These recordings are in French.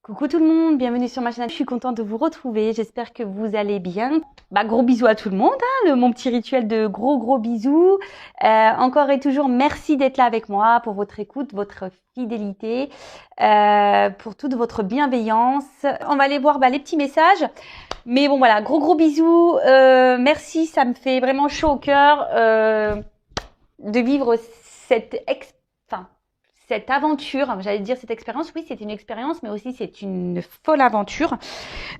Coucou tout le monde, bienvenue sur ma chaîne. Je suis contente de vous retrouver. J'espère que vous allez bien. Gros bisous à tout le monde. Mon petit rituel de gros bisous. Encore et toujours, merci d'être là avec moi pour votre écoute, votre fidélité, pour toute votre bienveillance. On va aller voir les petits messages. Mais bon voilà, gros bisous. Merci, ça me fait vraiment chaud au cœur de vivre cette aventure, j'allais dire cette expérience, oui c'est une expérience, mais aussi c'est une folle aventure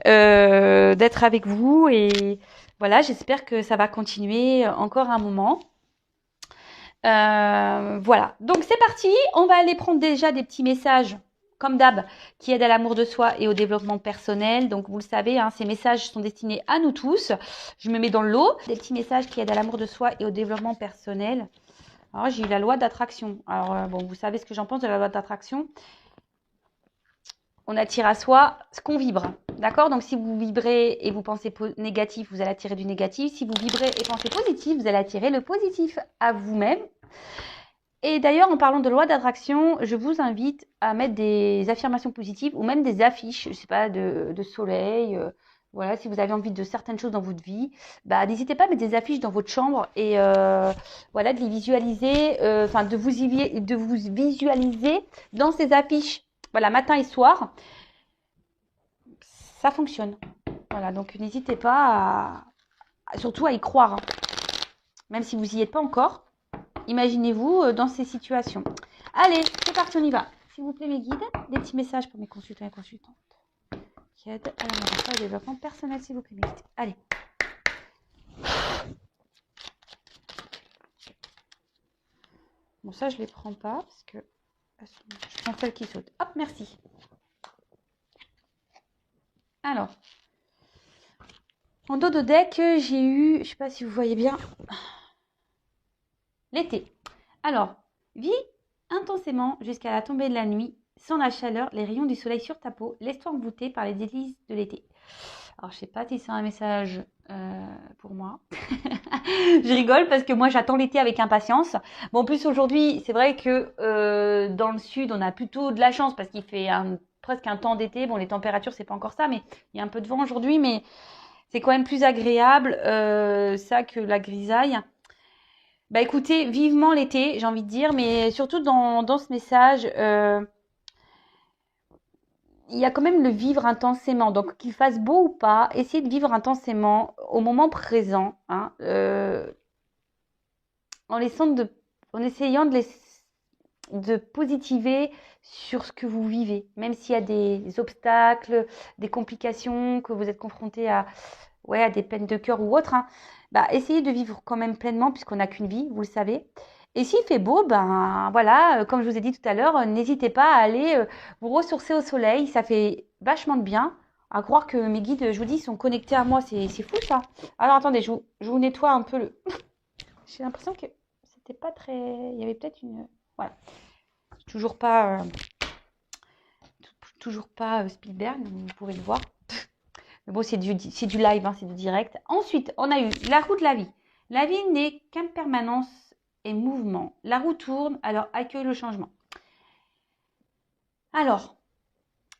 d'être avec vous et voilà, j'espère que ça va continuer encore un moment. Voilà, donc c'est parti, on va aller prendre déjà des petits messages comme d'hab, qui aident à l'amour de soi et au développement personnel. Donc vous le savez, ces messages sont destinés à nous tous. Je me mets dans le lot, des petits messages qui aident à l'amour de soi et au développement personnel. Alors, j'ai eu la loi d'attraction. Alors, vous savez ce que j'en pense de la loi d'attraction. On attire à soi ce qu'on vibre. D'accord? Donc, si vous vibrez et vous pensez négatif, vous allez attirer du négatif. Si vous vibrez et pensez positif, vous allez attirer le positif à vous-même. Et d'ailleurs, en parlant de loi d'attraction, je vous invite à mettre des affirmations positives ou même des affiches, je sais pas, de soleil. Voilà, si vous avez envie de certaines choses dans votre vie, n'hésitez pas à mettre des affiches dans votre chambre et voilà, de les visualiser, de vous visualiser dans ces affiches. Voilà, matin et soir, ça fonctionne. Voilà, donc n'hésitez pas surtout à y croire, même si vous n'y êtes pas encore. Imaginez-vous dans ces situations. Allez, c'est parti, on y va. S'il vous plaît, mes guides, des petits messages pour mes consultants et consultantes qui aident à la développement personnel, s'il vous plaît, mes guides. Allez. Bon, ça, je les prends pas parce que je prends celles qui sautent. Hop, merci. Alors, en dos de deck, j'ai eu, je sais pas si vous voyez bien, l'été. Alors, vis intensément jusqu'à la tombée de la nuit, sans la chaleur, les rayons du soleil sur ta peau, laisse-toi envoûter par les délices de l'été. Alors, je sais pas si c'est un message pour moi. Je rigole parce que moi, j'attends l'été avec impatience. Bon, en plus, aujourd'hui, c'est vrai que dans le sud, on a plutôt de la chance parce qu'il fait presque un temps d'été. Bon, les températures, c'est pas encore ça, mais il y a un peu de vent aujourd'hui, mais c'est quand même plus agréable ça que la grisaille. Écoutez, vivement l'été, j'ai envie de dire, mais surtout dans ce message, il y a quand même le vivre intensément. Donc, qu'il fasse beau ou pas, essayez de vivre intensément au moment présent, en essayant de positiver sur ce que vous vivez, même s'il y a des obstacles, des complications, que vous êtes confronté à des peines de cœur ou autre. Essayez de vivre quand même pleinement, puisqu'on n'a qu'une vie, vous le savez. Et s'il fait beau, voilà, comme je vous ai dit tout à l'heure, n'hésitez pas à aller vous ressourcer au soleil. Ça fait vachement de bien. À croire que mes guides, je vous dis, sont connectés à moi. C'est fou ça. Alors attendez, je vous nettoie un peu le. J'ai l'impression que c'était pas très. Il y avait peut-être une. Voilà. Toujours pas Spielberg, vous pourrez le voir. Mais bon, c'est du live, c'est du direct. Ensuite, on a eu la roue de la vie. La vie n'est qu'impermanence et mouvement. La roue tourne, alors accueille le changement. Alors,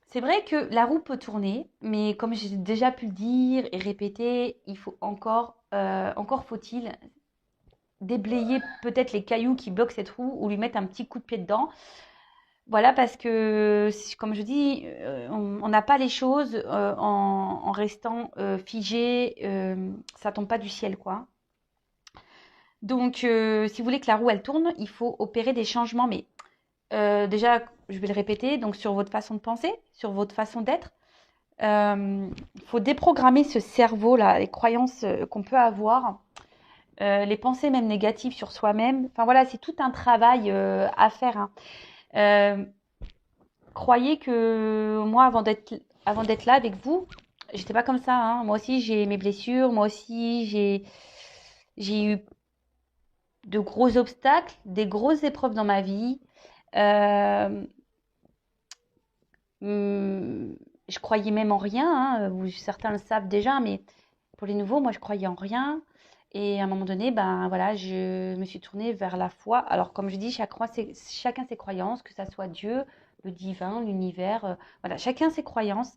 c'est vrai que la roue peut tourner, mais comme j'ai déjà pu le dire et répéter, il faut encore faut-il déblayer peut-être les cailloux qui bloquent cette roue ou lui mettre un petit coup de pied dedans. Voilà, parce que, comme je dis, on n'a pas les choses en restant figé, ça tombe pas du ciel, quoi. Donc, si vous voulez que la roue, elle tourne, il faut opérer des changements. Mais déjà, je vais le répéter, donc sur votre façon de penser, sur votre façon d'être. Il faut déprogrammer ce cerveau-là, les croyances qu'on peut avoir, les pensées même négatives sur soi-même. Enfin voilà, c'est tout un travail à faire. Croyez que moi, avant d'être là avec vous, j'étais pas comme ça. Moi aussi, j'ai mes blessures. Moi aussi, j'ai eu de gros obstacles, des grosses épreuves dans ma vie. Je croyais même en rien. Certains le savent déjà, mais pour les nouveaux, moi, je croyais en rien. Et à un moment donné, voilà, je me suis tournée vers la foi. Alors, comme je dis, chacun ses croyances, que ça soit Dieu, le divin, l'univers. Voilà, chacun ses croyances.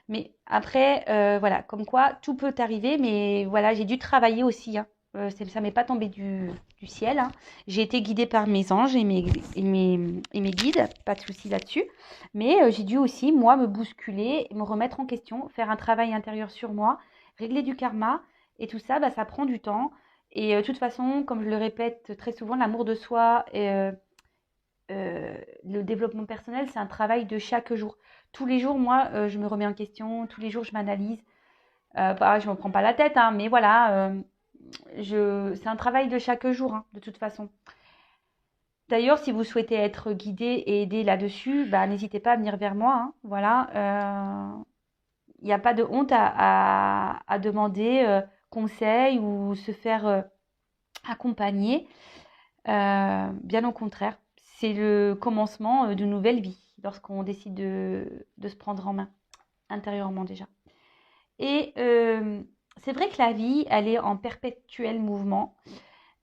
Mais après, voilà, comme quoi tout peut arriver, mais voilà, j'ai dû travailler aussi, hein. Ça m'est pas tombé du ciel, hein. J'ai été guidée par mes anges et mes guides, pas de souci là-dessus. Mais j'ai dû aussi, moi, me bousculer, me remettre en question, faire un travail intérieur sur moi, régler du karma. Et tout ça, bah, ça prend du temps. Et de toute façon, comme je le répète très souvent, l'amour de soi et le développement personnel, c'est un travail de chaque jour. Tous les jours, moi, je me remets en question, tous les jours, je m'analyse. Je ne me prends pas la tête, hein, mais voilà, c'est un travail de chaque jour, hein, de toute façon. D'ailleurs, si vous souhaitez être guidé et aidé là-dessus, bah, n'hésitez pas à venir vers moi, hein, voilà. Il n'y a pas de honte à demander conseil ou se faire accompagner. Bien au contraire, c'est le commencement d'une nouvelle vie lorsqu'on décide de se prendre en main, intérieurement déjà. Et c'est vrai que la vie, elle est en perpétuel mouvement.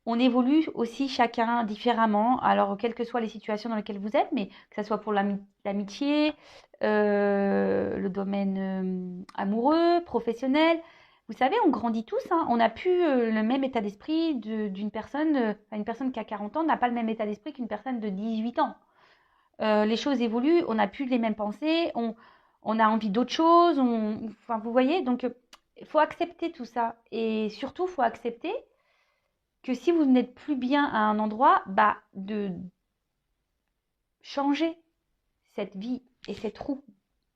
On évolue aussi chacun différemment, alors quelles que soient les situations dans lesquelles vous êtes, mais que ce soit pour l'amitié, le domaine amoureux, professionnel. Vous savez, on grandit tous, hein. On n'a plus le même état d'esprit d'une personne, une personne qui a 40 ans n'a pas le même état d'esprit qu'une personne de 18 ans. Les choses évoluent, on n'a plus les mêmes pensées, on a envie d'autre chose, enfin, vous voyez, donc il faut accepter tout ça. Et surtout, il faut accepter que si vous n'êtes plus bien à un endroit, bah, de changer cette vie et cette roue,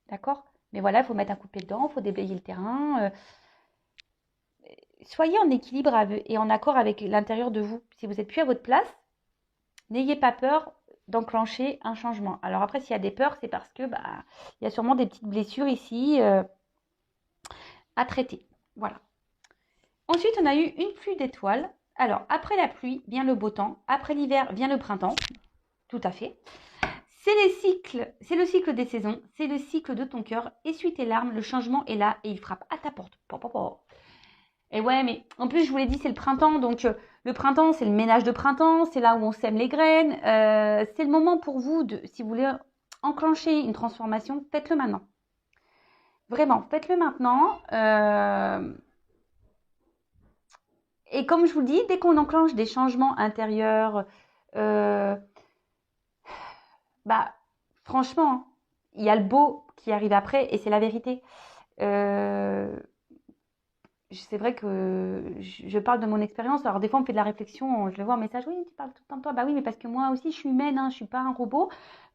d'accord? Mais voilà, il faut mettre un coup de pied dedans, il faut déblayer le terrain. Soyez en équilibre et en accord avec l'intérieur de vous. Si vous n'êtes plus à votre place, n'ayez pas peur d'enclencher un changement. Alors après, s'il y a des peurs, c'est parce que bah, il y a sûrement des petites blessures ici à traiter. Voilà. Ensuite, on a eu une pluie d'étoiles. Alors, après la pluie vient le beau temps. Après l'hiver vient le printemps. Tout à fait. C'est le cycle des saisons. C'est le cycle de ton cœur. Essuie tes larmes. Le changement est là et il frappe à ta porte. Et ouais, mais en plus, je vous l'ai dit, c'est le printemps. Donc, le printemps, c'est le ménage de printemps. C'est là où on sème les graines. C'est le moment pour vous, si vous voulez enclencher une transformation, faites-le maintenant. Vraiment, faites-le maintenant. Et comme je vous le dis, dès qu'on enclenche des changements intérieurs, bah, franchement, il y a le beau qui arrive après et c'est la vérité. C'est vrai que je parle de mon expérience. Alors, des fois, on me fait de la réflexion. Je le vois en message. Oui, tu parles tout le temps de toi. Bah oui, mais parce que moi aussi, je suis humaine. Hein, je suis pas un robot.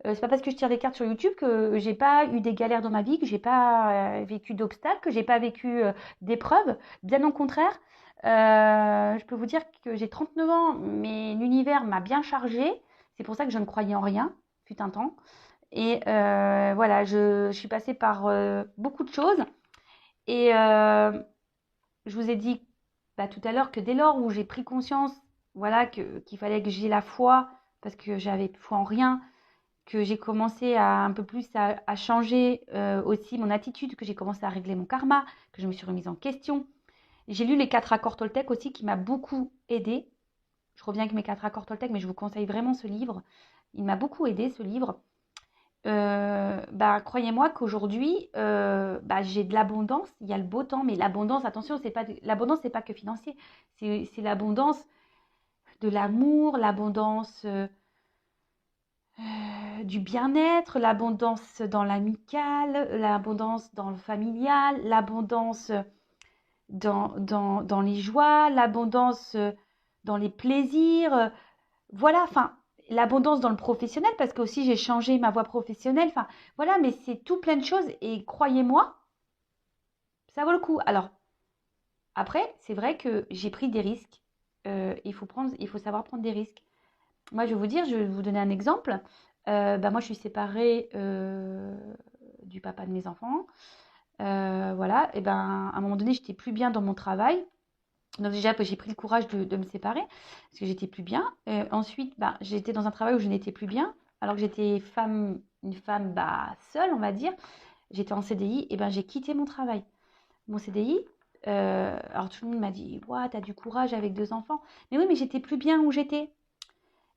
C'est pas parce que je tire des cartes sur YouTube que j'ai pas eu des galères dans ma vie, que j'ai pas vécu d'obstacles, que j'ai pas vécu d'épreuves. Bien au contraire. Je peux vous dire que j'ai 39 ans, mais l'univers m'a bien chargée. C'est pour ça que je ne croyais en rien, fut un temps. Et voilà, je suis passée par beaucoup de choses. Et je vous ai dit bah, tout à l'heure que dès lors où j'ai pris conscience, voilà, qu'il fallait que j'aie la foi, parce que j'avais foi en rien, que j'ai commencé un peu plus à changer aussi mon attitude, que j'ai commencé à régler mon karma, que je me suis remise en question. J'ai lu les 4 accords Toltec aussi qui m'a beaucoup aidé. Je reviens avec mes 4 accords Toltec, mais je vous conseille vraiment ce livre. Il m'a beaucoup aidé ce livre. Bah, croyez-moi qu'aujourd'hui, bah, j'ai de l'abondance. Il y a le beau temps, mais l'abondance, attention, l'abondance, c'est pas que financier. C'est l'abondance de l'amour, l'abondance du bien-être, l'abondance dans l'amical, l'abondance dans le familial, l'abondance dans les joies, l'abondance dans les plaisirs. Voilà, enfin, l'abondance dans le professionnel, parce que aussi j'ai changé ma voie professionnelle. Enfin, voilà, mais c'est tout plein de choses et croyez-moi, ça vaut le coup. Alors, après, c'est vrai que j'ai pris des risques. Il faut savoir prendre des risques. Moi, je vais vous dire, je vais vous donner un exemple. Bah, moi, je suis séparée du papa de mes enfants. Voilà, et ben, à un moment donné, j'étais plus bien dans mon travail. Donc déjà, j'ai pris le courage de me séparer parce que j'étais plus bien. Ensuite, bah, j'étais dans un travail où je n'étais plus bien, alors que j'étais une femme bah, seule, on va dire. J'étais en CDI, et ben j'ai quitté mon travail. Mon CDI, alors tout le monde m'a dit, ouah, t'as du courage avec 2 enfants. Mais oui, mais j'étais plus bien où j'étais.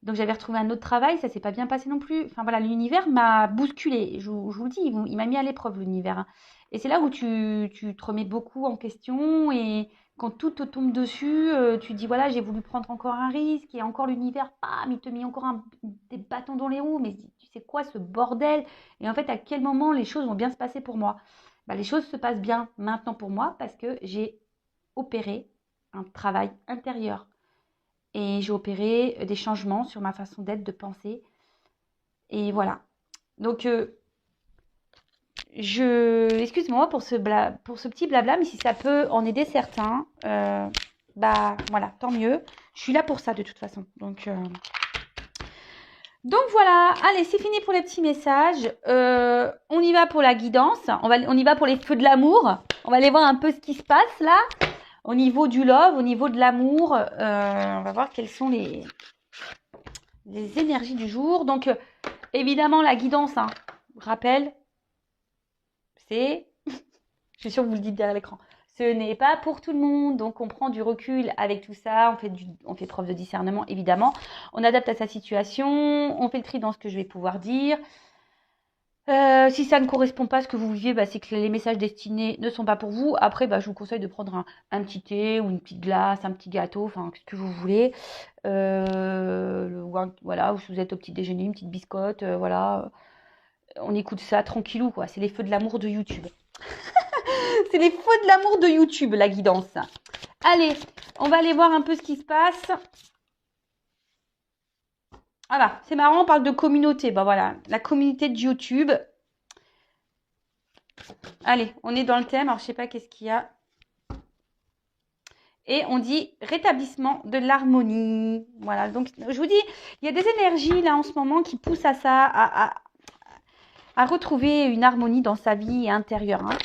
Donc j'avais retrouvé un autre travail, ça s'est pas bien passé non plus. Enfin voilà, l'univers m'a bousculé. Je vous le dis, il m'a mis à l'épreuve l'univers, hein. Et c'est là où tu te remets beaucoup en question et quand tout te tombe dessus, tu dis voilà, j'ai voulu prendre encore un risque et encore l'univers, bam, il te met encore des bâtons dans les roues. Mais tu sais quoi, ce bordel? Et en fait, à quel moment les choses vont bien se passer pour moi? Bah, les choses se passent bien maintenant pour moi parce que j'ai opéré un travail intérieur et j'ai opéré des changements sur ma façon d'être, de penser. Et voilà. Donc, excuse-moi pour ce petit blabla, mais si ça peut en aider certains, bah voilà, tant mieux. Je suis là pour ça de toute façon. Donc voilà, allez, c'est fini pour les petits messages. On y va pour la guidance. On y va pour les feux de l'amour. On va aller voir un peu ce qui se passe là. Au niveau du love, au niveau de l'amour, on va voir quelles sont les énergies du jour. Donc, évidemment, la guidance, hein, rappel, c'est, je suis sûre que vous le dites derrière l'écran, ce n'est pas pour tout le monde. Donc, on prend du recul avec tout ça, on fait preuve de discernement, évidemment. On adapte à sa situation, on fait le tri dans ce que je vais pouvoir dire. Si ça ne correspond pas à ce que vous vivez, bah, c'est que les messages destinés ne sont pas pour vous. Après, bah, je vous conseille de prendre un petit thé ou une petite glace, un petit gâteau, enfin ce que vous voulez. Voilà, ou si vous êtes au petit déjeuner, une petite biscotte, voilà. On écoute ça tranquillou, quoi. C'est les feux de l'amour de YouTube. C'est les feux de l'amour de YouTube, la guidance. Allez, on va aller voir un peu ce qui se passe. Voilà, c'est marrant, on parle de communauté. Bah voilà, la communauté de YouTube. Allez, on est dans le thème. Alors, je sais pas qu'est-ce qu'il y a. Et on dit rétablissement de l'harmonie. Voilà, donc je vous dis, il y a des énergies là en ce moment qui poussent à ça, à retrouver une harmonie dans sa vie intérieure, hein.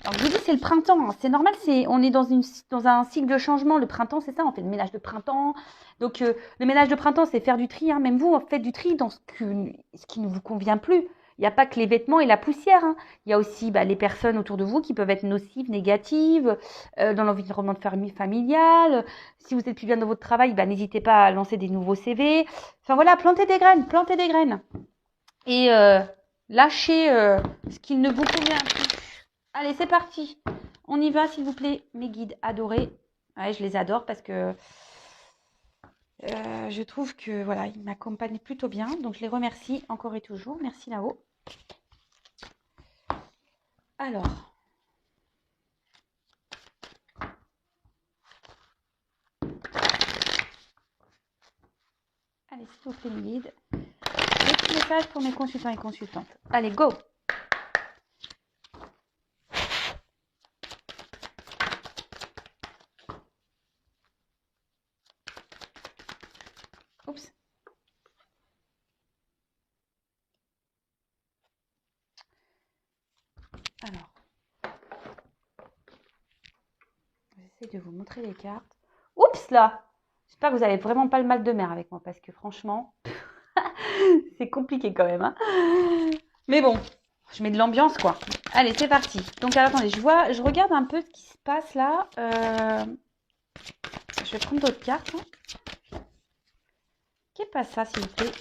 Alors je vous dis, c'est le printemps, hein. C'est normal, on est dans un cycle de changement. Le printemps, c'est ça, on fait le ménage de printemps. Donc le ménage de printemps, c'est faire du tri, hein. Même vous, faites du tri dans ce qui ne vous convient plus. Il n'y a pas que les vêtements et la poussière, hein. Il y a aussi les personnes autour de vous qui peuvent être nocives, négatives, dans l'environnement de famille familiale. Si vous êtes plus bien dans votre travail, n'hésitez pas à lancer des nouveaux CV. Enfin voilà, plantez des graines, plantez des graines. Et lâchez ce qui ne vous convient plus. Allez, c'est parti. On y va, s'il vous plaît, mes guides adorés. Ouais, je les adore parce que je trouve que voilà, ils m'accompagnent plutôt bien. Donc, je les remercie encore et toujours. Merci là-haut. Alors. Allez, s'il vous plaît, mes guides. Des petits messages pour mes consultants et consultantes. Allez, go! Oups. Alors. J'essaie de vous montrer les cartes. Oups là! J'espère que vous n'avez vraiment pas le mal de mer avec moi parce que franchement, c'est compliqué quand même, hein. Mais bon, je mets de l'ambiance quoi. Allez, c'est parti. Donc alors, attendez, je regarde un peu ce qui se passe là. Je vais prendre d'autres cartes, hein. Qu'est-ce pas ça, s'il vous plaît?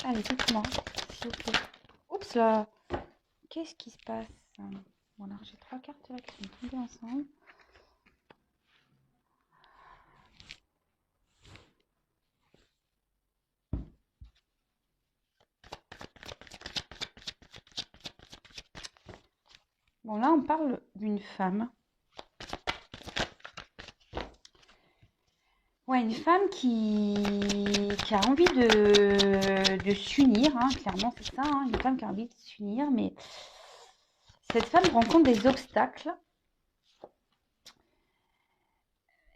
Allez, dites-moi, s'il vous plaît. Oups là! Qu'est-ce qui se passe? Bon, alors j'ai 3 cartes là qui sont tombées ensemble. Bon, là, on parle d'une femme. Ouais, une femme qui a envie de s'unir, hein, clairement, c'est ça, hein, une femme qui a envie de s'unir, mais cette femme rencontre des obstacles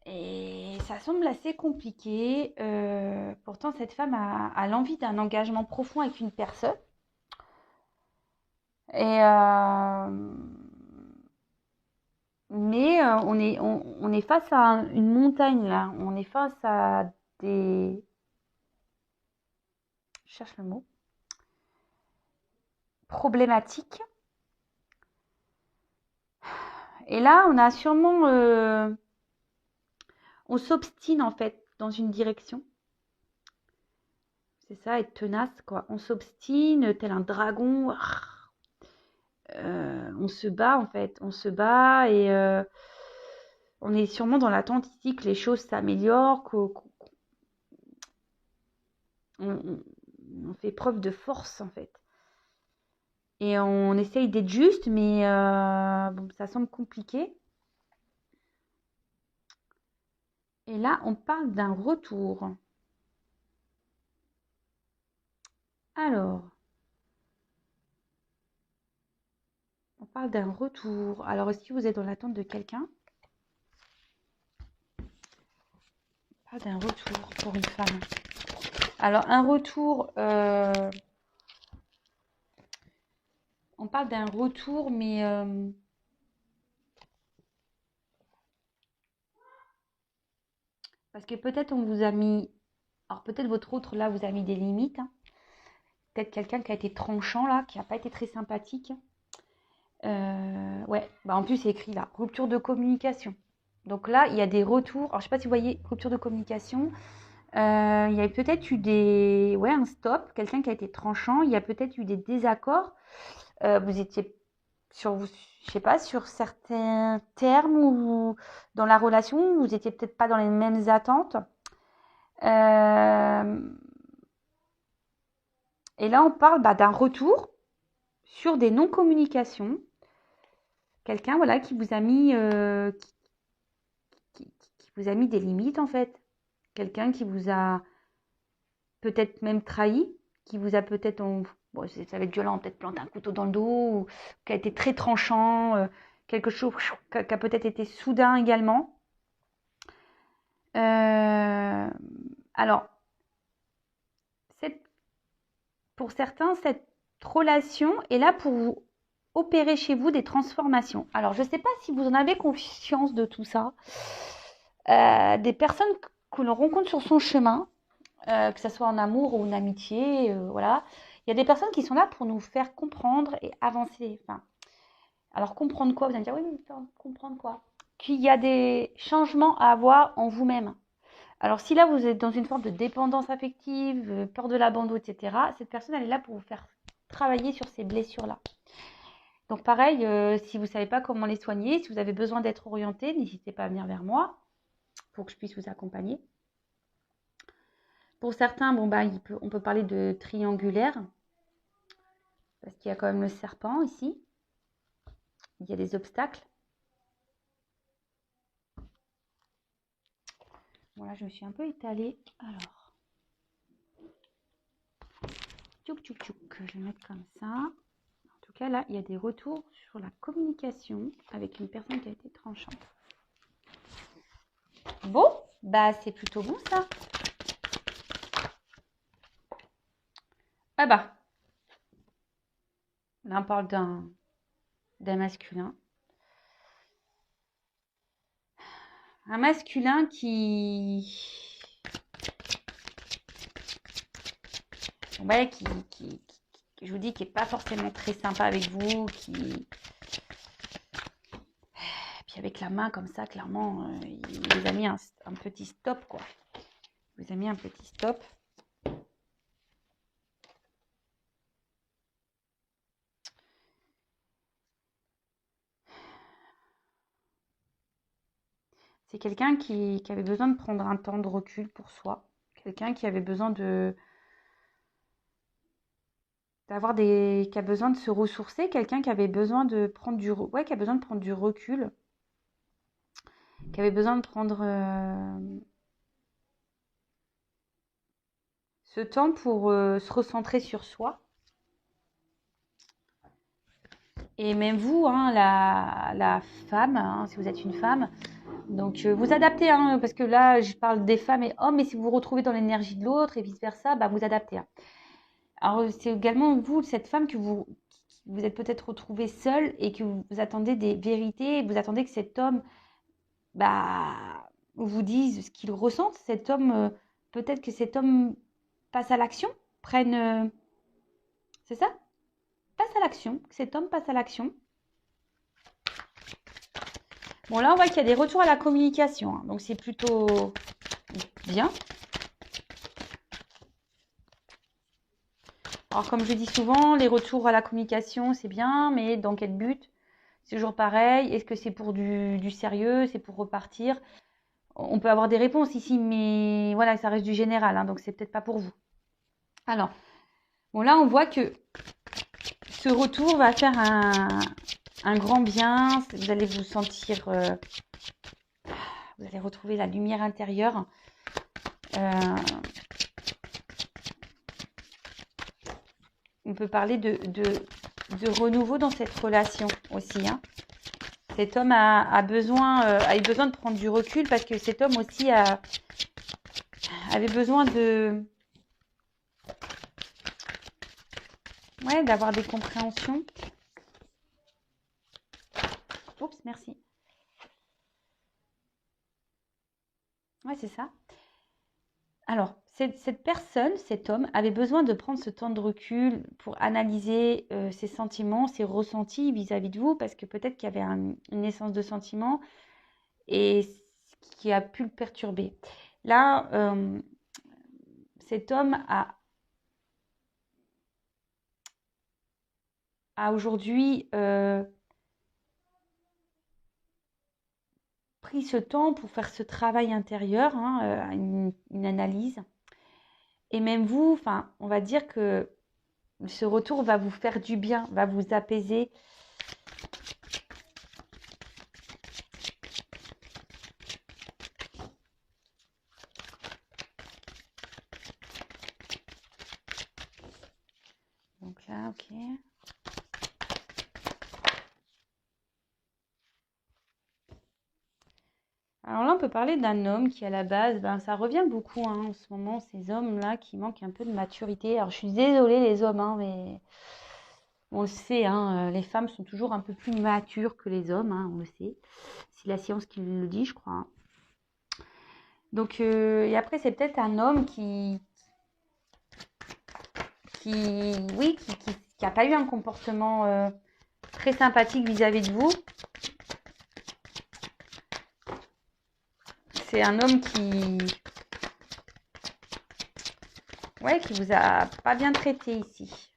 et ça semble assez compliqué. Pourtant, cette femme a l'envie d'un engagement profond avec une personne. Et mais on est face à une montagne là. On est face à des... Je cherche le mot. Problématiques. Et là, on a sûrement... on s'obstine en fait dans une direction. C'est ça, être tenace, quoi. On s'obstine, tel un dragon. On se bat, en fait. On se bat et on est sûrement dans l'attente ici que les choses s'améliorent, on fait preuve de force, en fait. Et on essaye d'être juste, mais bon, ça semble compliqué. Et là, on parle d'un retour. Alors, on parle d'un retour. Alors, est-ce que vous êtes dans l'attente de quelqu'un? On parle d'un retour pour une femme. Alors, un retour, on parle d'un retour, mais parce que peut-être on vous a mis, alors peut-être votre autre là vous a mis des limites, hein. Peut-être quelqu'un qui a été tranchant là, qui n'a pas été très sympathique. Ouais, bah en plus c'est écrit là, rupture de communication. Donc là, il y a des retours. Alors je sais pas si vous voyez, rupture de communication. Il y a peut-être eu un stop, quelqu'un qui a été tranchant. Il y a peut-être eu des désaccords. Vous étiez je sais pas, sur certains termes ou dans la relation, vous étiez peut-être pas dans les mêmes attentes. Et là, on parle d'un retour sur des non-communications. Quelqu'un, voilà, qui vous a mis, qui vous a mis des limites en fait. Quelqu'un qui vous a peut-être même trahi, qui vous a peut-être, bon, ça va être violent, peut-être planté un couteau dans le dos, ou qui a été très tranchant, quelque chose qui a peut-être été soudain également. Alors, pour certains, cette relation est là pour vous opérer chez vous des transformations. Alors, je ne sais pas si vous en avez conscience de tout ça. Des personnes que l'on rencontre sur son chemin, que ce soit en amour ou en amitié, voilà. Il y a des personnes qui sont là pour nous faire comprendre et avancer. Enfin, alors, comprendre quoi? Vous allez me dire, oui, mais comprendre quoi? Qu'il y a des changements à avoir en vous-même. Alors, si là, vous êtes dans une forme de dépendance affective, peur de l'abandon, etc., cette personne, elle est là pour vous faire travailler sur ces blessures-là. Donc, pareil, si vous ne savez pas comment les soigner, si vous avez besoin d'être orienté, n'hésitez pas à venir vers moi pour que je puisse vous accompagner. Pour certains, bon, on peut parler de triangulaire, parce qu'il y a quand même le serpent ici. Il y a des obstacles. Voilà, je me suis un peu étalée. Alors, tchouk, tchouk, tchouk. Je vais mettre comme ça. En tout cas, là, il y a des retours sur la communication avec une personne qui a été tranchante. Bon, c'est plutôt bon ça. Ah bah, là on parle d'un masculin. Un masculin je vous dis, qui n'est pas forcément très sympa avec vous, puis avec la main comme ça, clairement, il vous a mis un petit stop, quoi. Il vous a mis un petit stop. C'est quelqu'un qui avait besoin de prendre un temps de recul pour soi. Quelqu'un qui avait besoin qui a besoin de se ressourcer. Quelqu'un qui avait besoin de prendre qui a besoin de prendre du recul. Qui avait besoin de prendre ce temps pour se recentrer sur soi. Et même vous, hein, la femme, hein, si vous êtes une femme, donc vous adaptez, hein, parce que là je parle des femmes et hommes, mais si vous vous retrouvez dans l'énergie de l'autre et vice versa, vous adaptez, hein. Alors c'est également vous, cette femme, que vous êtes peut-être retrouvée seule et que vous attendez des vérités, vous attendez que cet homme vous dise ce qu'il ressent. Cet homme, peut-être que cet homme passe à l'action, prenne, c'est ça? Passe à l'action, que cet homme passe à l'action. Bon, là, on voit qu'il y a des retours à la communication, hein, donc c'est plutôt bien. Alors, comme je dis souvent, les retours à la communication, c'est bien, mais dans quel but? C'est toujours pareil. Est-ce que c'est pour du sérieux? C'est pour repartir? On peut avoir des réponses ici, mais voilà, ça reste du général, hein, donc c'est peut-être pas pour vous. Alors, bon, là, on voit que ce retour va faire un grand bien. Vous allez vous sentir... vous allez retrouver la lumière intérieure. On peut parler de renouveau dans cette relation aussi, hein. Cet homme a eu besoin de prendre du recul parce que cet homme aussi avait besoin d'avoir des compréhensions. Oups, merci. Ouais, c'est ça. Alors, cette personne, cet homme, avait besoin de prendre ce temps de recul pour analyser ses sentiments, ses ressentis vis-à-vis de vous, parce que peut-être qu'il y avait une naissance de sentiments et ce qui a pu le perturber. Là, cet homme a aujourd'hui pris ce temps pour faire ce travail intérieur, hein, une analyse. Et même vous, enfin, on va dire que ce retour va vous faire du bien, va vous apaiser. Donc là, ok. Alors là, on peut parler d'un homme qui, à la base, ça revient beaucoup, hein, en ce moment, ces hommes-là qui manquent un peu de maturité. Alors, je suis désolée, les hommes, hein, mais on le sait, hein, les femmes sont toujours un peu plus matures que les hommes, hein, on le sait. C'est la science qui le dit, je crois, hein. Donc, et après, c'est peut-être un homme oui, qui a pas eu un comportement très sympathique vis-à-vis de vous. C'est un homme qui vous a pas bien traité ici.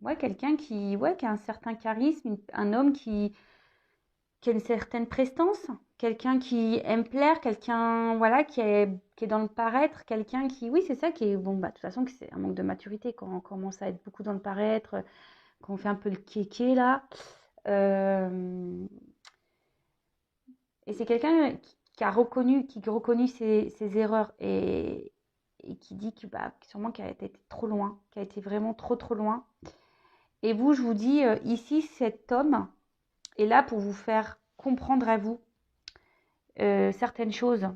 Ouais, quelqu'un qui a un certain charisme, un homme qui a une certaine prestance, quelqu'un qui aime plaire, quelqu'un voilà qui est dans le paraître, quelqu'un qui oui, c'est ça qui est bon de toute façon que c'est un manque de maturité quand on commence à être beaucoup dans le paraître, quand on fait un peu le kéké là. Et c'est quelqu'un qui a reconnu ses erreurs et qui dit que sûrement qu'elle a été trop loin, qu'elle a été vraiment trop loin. Et vous, je vous dis, ici, cet homme est là pour vous faire comprendre à vous certaines choses.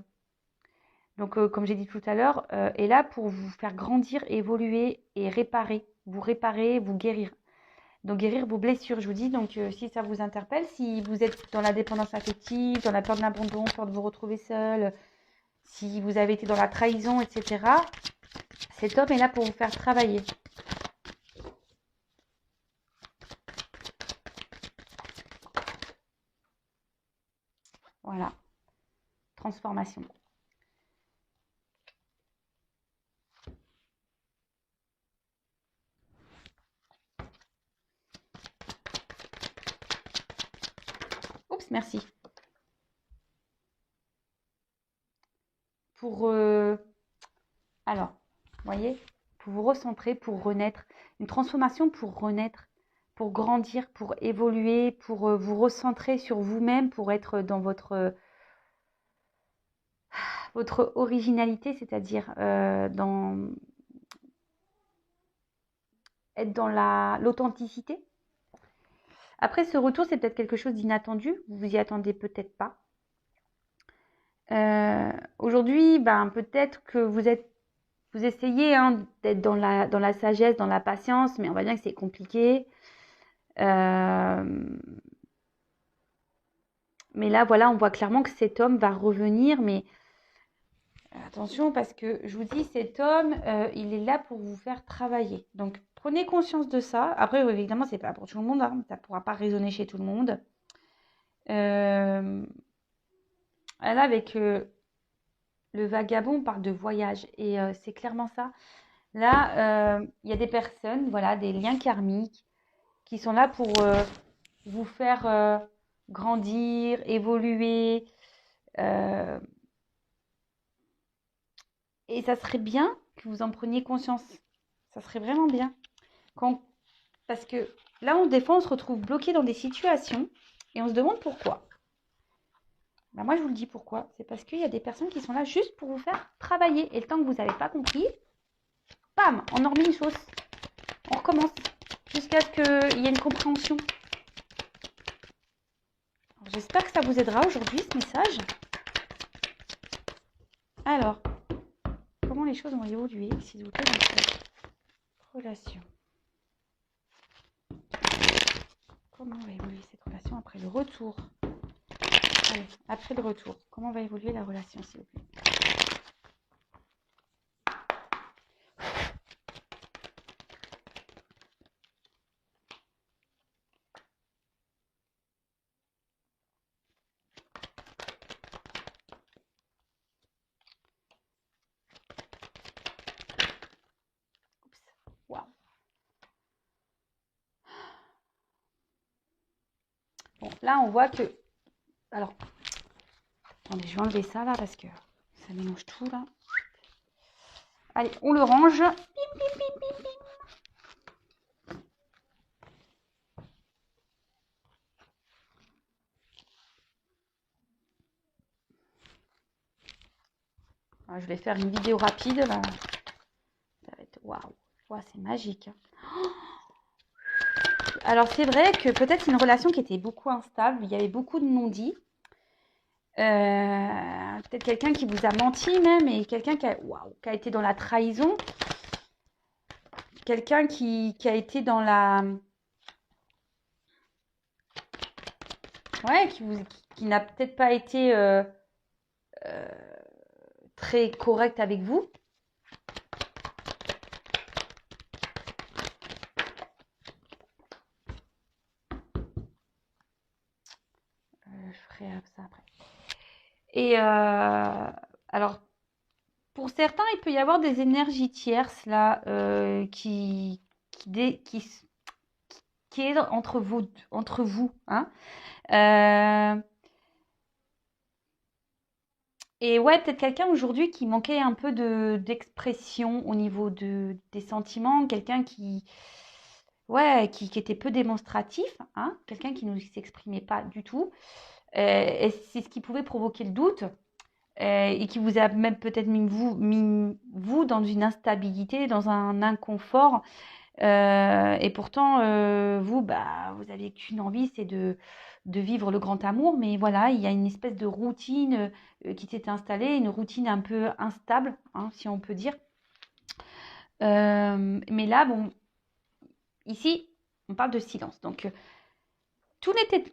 Donc, comme j'ai dit tout à l'heure, est là pour vous faire grandir, évoluer et réparer, vous guérir. Donc, guérir vos blessures, je vous dis. Donc, si ça vous interpelle, si vous êtes dans la dépendance affective, dans la peur de l'abandon, peur de vous retrouver seul, si vous avez été dans la trahison, etc., cet homme est là pour vous faire travailler. Voilà. Transformation. Oups, merci. Alors, vous voyez, pour vous recentrer, pour renaître, une transformation pour renaître, pour grandir, pour évoluer, pour vous recentrer sur vous-même, pour être dans votre originalité, c'est-à-dire être dans l'authenticité. Après, ce retour, c'est peut-être quelque chose d'inattendu, vous vous y attendez peut-être pas. Aujourd'hui, peut-être que vous essayez d'être dans la sagesse, dans la patience, mais on va dire que c'est compliqué. Mais là, voilà, on voit clairement que cet homme va revenir, mais attention parce que je vous dis, cet homme, il est là pour vous faire travailler. Donc, prenez conscience de ça. Après, évidemment, c'est pas pour tout le monde, hein, ça ne pourra pas résonner chez tout le monde. Là, avec le vagabond parle de voyage et c'est clairement ça. Là, il y a des personnes, voilà, des liens karmiques qui sont là pour vous faire grandir, évoluer. euh, et ça serait bien que vous en preniez conscience. Ça serait vraiment bien. Quand... Parce que là, des fois, on se retrouve bloqué dans des situations et on se demande pourquoi. Ben moi, je vous le dis pourquoi. C'est parce qu'il y a des personnes qui sont là juste pour vous faire travailler. Et le temps que vous n'avez pas compris, bam, on en remet une sauce. On recommence jusqu'à ce qu'il y ait une compréhension. J'espère que ça vous aidera aujourd'hui, ce message. Alors, comment les choses vont évoluer, s'il vous plaît, dans cette relation? Comment va évoluer cette relation après le retour? Allez, après le retour, comment va évoluer la relation, s'il vous plaît? Waouh. Bon, là, on voit que... Alors, attendez, je vais enlever ça, là, parce que ça mélange tout, là. Allez, on le range. Bim, bim, bim, bim, bim. Alors, je vais faire une vidéo rapide, là. Ça va être... Waouh. Wow, c'est magique. Alors, c'est vrai que peut-être c'est une relation qui était beaucoup instable. Il y avait beaucoup de non-dits. Peut-être quelqu'un qui vous a menti même, et quelqu'un qui a été dans la trahison. Quelqu'un qui a été dans la... Ouais, qui n'a peut-être pas été très correct avec vous. Je ferai ça après. Et alors, pour certains, il peut y avoir des énergies tierces là qui est entre vous, hein. Et ouais, peut-être quelqu'un aujourd'hui qui manquait un peu d'expression au niveau des sentiments, quelqu'un qui était peu démonstratif, hein, quelqu'un qui ne s'exprimait pas du tout. Et c'est ce qui pouvait provoquer le doute. Et qui vous a même peut-être mis vous dans une instabilité, dans un inconfort. Et pourtant, vous, bah, vous avez qu'une envie, c'est de vivre le grand amour. Mais voilà, il y a une espèce de routine qui s'est installée, une routine un peu instable, hein, si on peut dire. Mais là, bon, ici, on parle de silence. Donc, tout n'était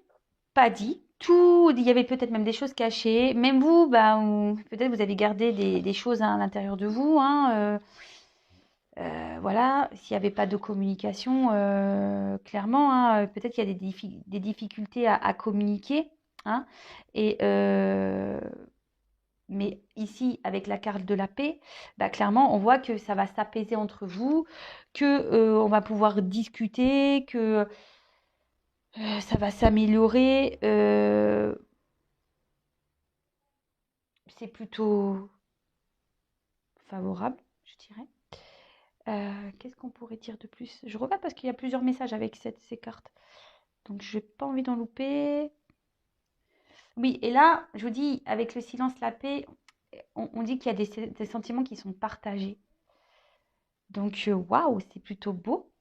pas dit. Il y avait peut-être même des choses cachées. Même vous, bah, peut-être vous avez gardé des choses à l'intérieur de vous, hein, voilà, s'il n'y avait pas de communication, clairement, hein, peut-être qu'il y a des difficultés à communiquer, hein, et, mais ici, avec la carte de la paix, bah, clairement, on voit que ça va s'apaiser entre vous, que on va pouvoir discuter, que ça va s'améliorer. C'est plutôt favorable, je dirais. Qu'est-ce qu'on pourrait dire de plus? Je regarde parce qu'il y a plusieurs messages avec ces cartes. Donc, je n'ai pas envie d'en louper. Oui, et là, je vous dis, avec le silence, la paix, on dit qu'il y a des sentiments qui sont partagés. Donc, waouh, c'est plutôt beau.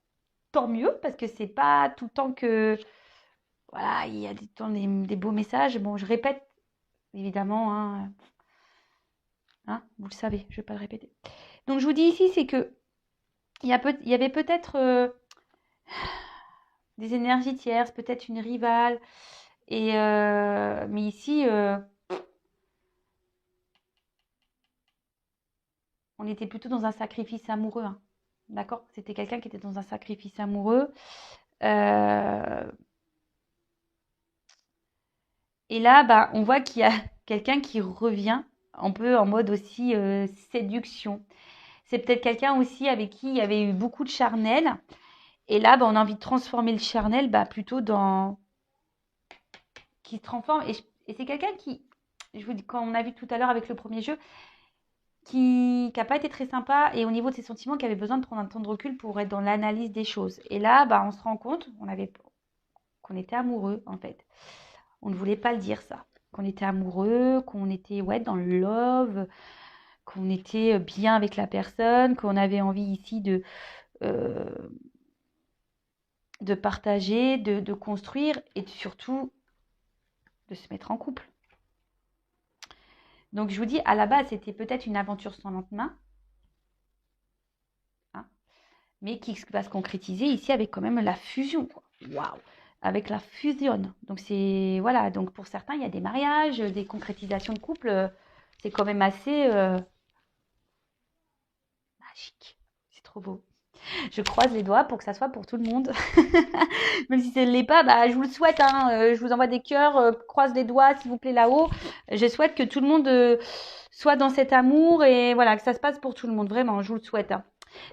Tant mieux, parce que c'est pas tout le temps que... Voilà, il y a des beaux messages. Bon, je répète, évidemment, hein, vous le savez, je ne vais pas le répéter. Donc, je vous dis ici, c'est que il y avait peut-être des énergies tierces, peut-être une rivale. Et mais ici, on était plutôt dans un sacrifice amoureux, hein. D'accord? C'était quelqu'un qui était dans un sacrifice amoureux. Euh, et là, bah, on voit qu'il y a quelqu'un qui revient un peu en mode aussi séduction. C'est peut-être quelqu'un aussi avec qui il y avait eu beaucoup de charnel. Et là, bah, on a envie de transformer le charnel bah, plutôt dans... qui se transforme. Et c'est quelqu'un qui, je vous dis, quand on a vu tout à l'heure avec le premier jeu, qui n'a pas été très sympa et au niveau de ses sentiments, qui avait besoin de prendre un temps de recul pour être dans l'analyse des choses. Et là, bah, on se rend compte qu'on était amoureux, en fait. On ne voulait pas le dire, ça. Qu'on était amoureux, qu'on était ouais, dans le love, qu'on était bien avec la personne, qu'on avait envie ici euh, de partager, de construire et surtout de se mettre en couple. Donc je vous dis, à la base, c'était peut-être une aventure sans lendemain, hein, mais qui va se concrétiser ici avec quand même la fusion. Waouh! Avec la fusion. Donc c'est voilà. Donc pour certains, il y a des mariages, des concrétisations de couple. C'est quand même assez magique. C'est trop beau. Je croise les doigts pour que ça soit pour tout le monde. Même si ça ne l'est pas, bah, je vous le souhaite. Hein. Je vous envoie des cœurs. Croise les doigts, s'il vous plaît, là-haut. Je souhaite que tout le monde soit dans cet amour et voilà, que ça se passe pour tout le monde. Vraiment, je vous le souhaite. Hein.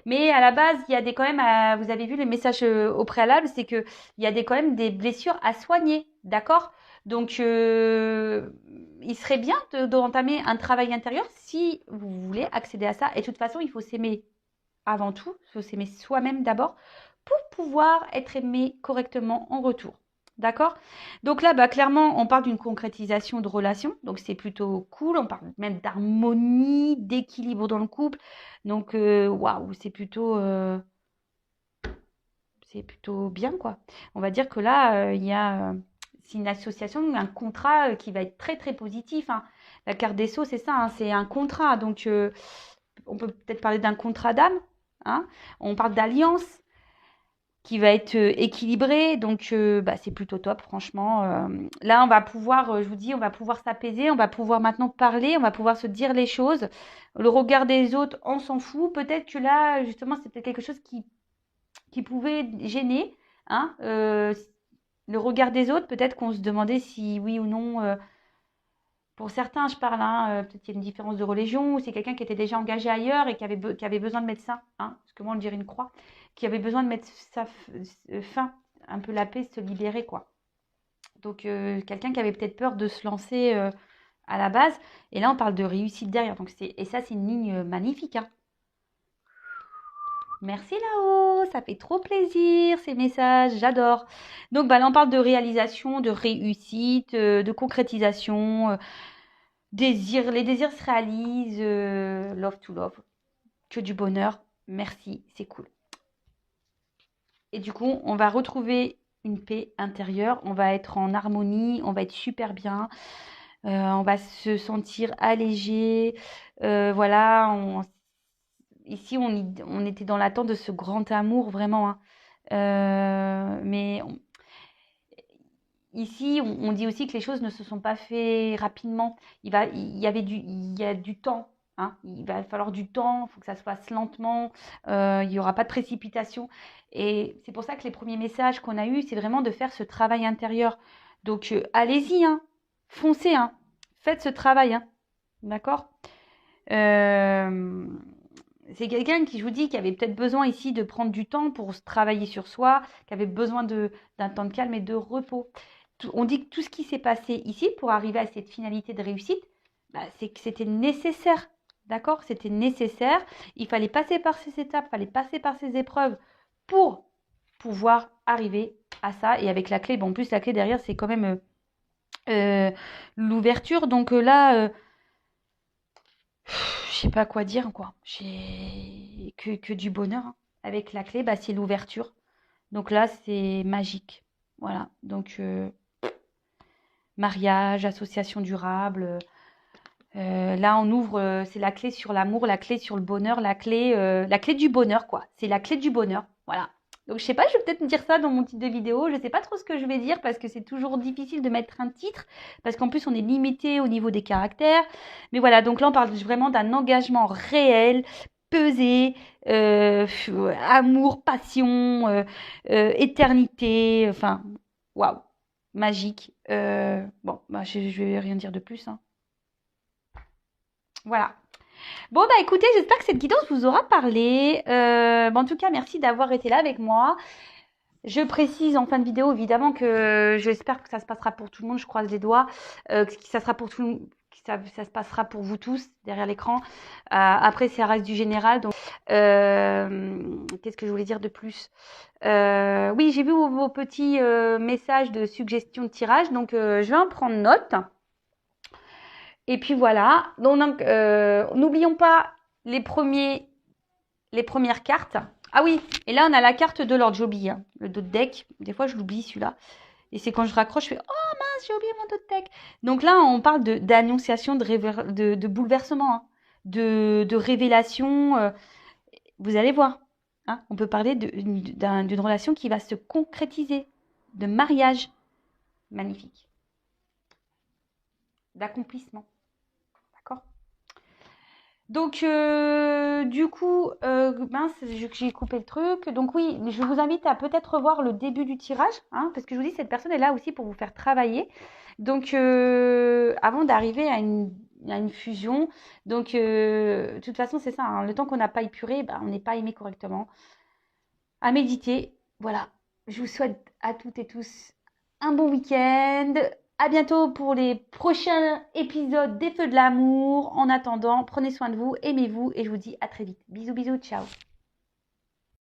Mais à la base, il y a des quand même, vous avez vu les messages au préalable, c'est que il y a quand même des blessures à soigner, d'accord? Donc, il serait bien d'entamer un travail intérieur si vous voulez accéder à ça. Et de toute façon, il faut s'aimer avant tout, il faut s'aimer soi-même d'abord pour pouvoir être aimé correctement en retour. D'accord? Donc là, bah, clairement, on parle d'une concrétisation de relation. Donc c'est plutôt cool. On parle même d'harmonie, d'équilibre dans le couple. Donc, waouh, c'est plutôt bien, quoi. On va dire que là, il y a... c'est une association, un contrat qui va être très, très positif. Hein. La carte des Sceaux, c'est ça, hein, c'est un contrat. Donc, on peut peut-être parler d'un contrat d'âme. Hein. On parle d'alliance qui va être équilibré. Donc, bah, c'est plutôt top, franchement. Là, on va pouvoir, je vous dis, on va pouvoir s'apaiser, on va pouvoir maintenant parler, on va pouvoir se dire les choses. Le regard des autres, on s'en fout. Peut-être que là, justement, c'est peut-être quelque chose qui pouvait gêner. Hein, le regard des autres, peut-être qu'on se demandait si oui ou non. Pour certains, je parle, hein, peut-être qu'il y a une différence de religion, ou c'est quelqu'un qui était déjà engagé ailleurs et qui avait besoin de mettre ça, hein, parce que moi on dirait une croix, qui avait besoin de mettre sa fin, un peu la paix, se libérer, quoi. Donc quelqu'un qui avait peut-être peur de se lancer à la base, et là on parle de réussite derrière. Donc et ça c'est une ligne magnifique. Hein. Merci là-haut, ça fait trop plaisir ces messages, j'adore. Donc bah, là on parle de réalisation, de réussite, de concrétisation. Les désirs se réalisent, love to love, que du bonheur, merci, c'est cool. Et du coup, on va retrouver une paix intérieure, on va être en harmonie, on va être super bien, on va se sentir allégé, voilà, ici on était dans l'attente de ce grand amour, vraiment, hein. Mais ici, on dit aussi que les choses ne se sont pas faites rapidement. Il y a du temps. Hein. Il va falloir du temps, il faut que ça se fasse lentement, il n'y aura pas de précipitation. Et c'est pour ça que les premiers messages qu'on a eus, c'est vraiment de faire ce travail intérieur. Donc, allez-y, hein, foncez, hein, faites ce travail. Hein, d'accord. C'est quelqu'un qui, je vous dis, qui avait peut-être besoin ici de prendre du temps pour se travailler sur soi, qui avait besoin d'un temps de calme et de repos. On dit que tout ce qui s'est passé ici pour arriver à cette finalité de réussite, bah, c'est que c'était nécessaire. D'accord? C'était nécessaire. Il fallait passer par ces étapes, il fallait passer par ces épreuves pour pouvoir arriver à ça. Et avec la clé, bon, en plus, la clé derrière, c'est quand même l'ouverture. Donc là, je sais pas quoi dire, quoi. J'ai que du bonheur. Hein. Avec la clé, bah, c'est l'ouverture. Donc là, c'est magique. Voilà. Donc, mariage, association durable. Là, on ouvre, c'est la clé sur l'amour, la clé sur le bonheur, la clé du bonheur, quoi. C'est la clé du bonheur. Voilà. Donc, je sais pas, je vais peut-être me dire ça dans mon titre de vidéo. Je sais pas trop ce que je vais dire parce que c'est toujours difficile de mettre un titre parce qu'en plus, on est limité au niveau des caractères. Mais voilà, donc là, on parle vraiment d'un engagement réel, pesé, amour, passion, éternité. Enfin, waouh, magique. Bon, bah, je vais rien dire de plus, hein. Voilà. Bon, bah écoutez, j'espère que cette guidance vous aura parlé. En tout cas, merci d'avoir été là avec moi. Je précise en fin de vidéo, évidemment, que j'espère que ça se passera pour tout le monde. Je croise les doigts. Que ça sera pour tout le monde. Ça se passera pour vous tous derrière l'écran. Après, ça reste du général. Donc, qu'est-ce que je voulais dire de plus? Oui, j'ai vu vos petits messages de suggestions de tirage. Donc, je vais en prendre note. Et puis voilà. Donc, n'oublions pas les premières cartes. Ah oui, et là on a la carte de Lord, j'oublie, hein, le dos de deck. Des fois je l'oublie celui-là. Et c'est quand je raccroche, je fais oh mince, j'ai oublié mon dos de deck. Donc là on parle d'annonciation, de bouleversement, hein, de révélation. Vous allez voir, hein, on peut parler d'une relation qui va se concrétiser, de mariage magnifique, d'accomplissement. D'accord? Donc, du coup, mince, j'ai coupé le truc. Donc oui, je vous invite à peut-être revoir le début du tirage, hein, parce que je vous dis, cette personne est là aussi pour vous faire travailler. Donc, avant d'arriver à une fusion, donc, de toute façon, c'est ça, hein, le temps qu'on n'a pas épuré, ben, on n'est pas aimé correctement. À méditer, voilà. Je vous souhaite à toutes et tous un bon week-end. À bientôt pour les prochains épisodes des Feux de l'amour. En attendant, prenez soin de vous, aimez-vous et je vous dis à très vite. Bisous, bisous, ciao.